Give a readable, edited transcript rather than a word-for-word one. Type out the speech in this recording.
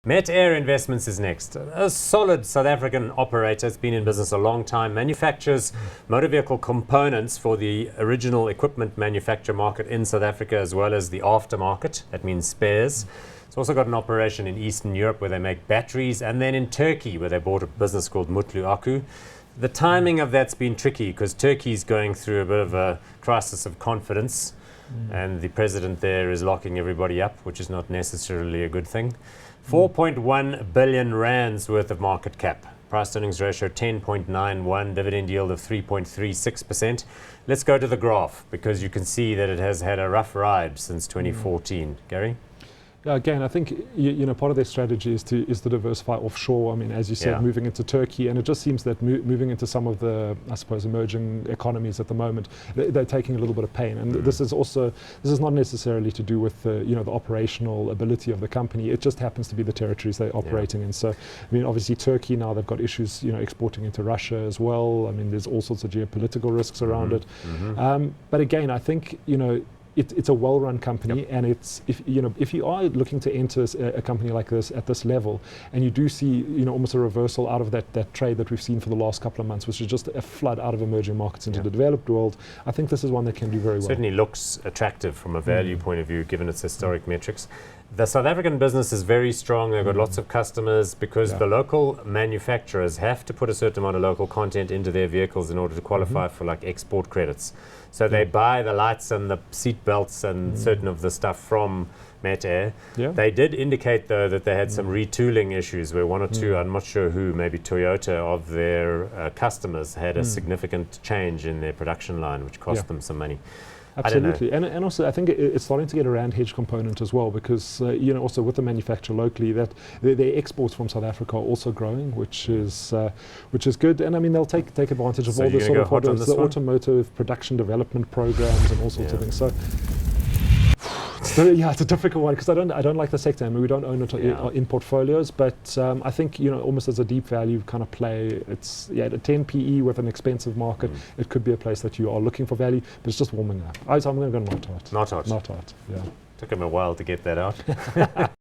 Metair Investments is next. A solid South African operator. It's been in business a long time. Manufactures motor vehicle components for the original equipment manufacture market in South Africa as well as the aftermarket. That means spares. It's also got an operation in Eastern Europe where they make batteries, and then in Turkey where they bought a business called Mutlu Akku. The timing of that's been tricky because Turkey's going through a bit of a crisis of confidence, and the president there is locking everybody up, which is not necessarily a good thing. 4.1 billion rands worth of market cap. Price earnings ratio 10.91, dividend yield of 3.36%. Let's go to the graph because you can see that it has had a rough ride since 2014. Gary? Yeah, again, I think part of their strategy is to diversify offshore. I mean, as you said, moving into Turkey, and it just seems that moving into some of the, I suppose, emerging economies at the moment, they're taking a little bit of pain. And this is not necessarily to do with the operational ability of the company. It just happens to be the territories they're operating in. So, I mean, obviously Turkey now they've got issues, exporting into Russia as well. I mean, there's all sorts of geopolitical risks around it. But again, I think it's a well-run company, and it's if you are looking to enter a company like this at this level, and you do see almost a reversal out of that trade that we've seen for the last couple of months, which is just a flood out of emerging markets into the developed world, I think this is one that can do very well. Certainly looks attractive from a value point of view, given its historic metrics. The South African business is very strong. They've got lots of customers because the local manufacturers have to put a certain amount of local content into their vehicles in order to qualify for like export credits. So they buy the lights and the seat belts and certain of the stuff from Metair. They did indicate though that they had some retooling issues where one or two, I'm not sure who, maybe Toyota, of their customers had a significant change in their production line which cost them some money. Absolutely, and also I think it's starting to get a rand hedge component as well because also with the manufacturer locally that their exports from South Africa are also growing, which is good. And I mean they'll take advantage of all the sort of the automotive production development programs and all sorts of things. So it's a difficult one because I don't like the sector. I mean, we don't own it in portfolios, but I think almost as a deep value kind of play, it's at a 10 PE with an expensive market, it could be a place that you are looking for value, but it's just warming up. So I'm going to go not hot. Not hot. Not hot. Yeah. Took him a while to get that out.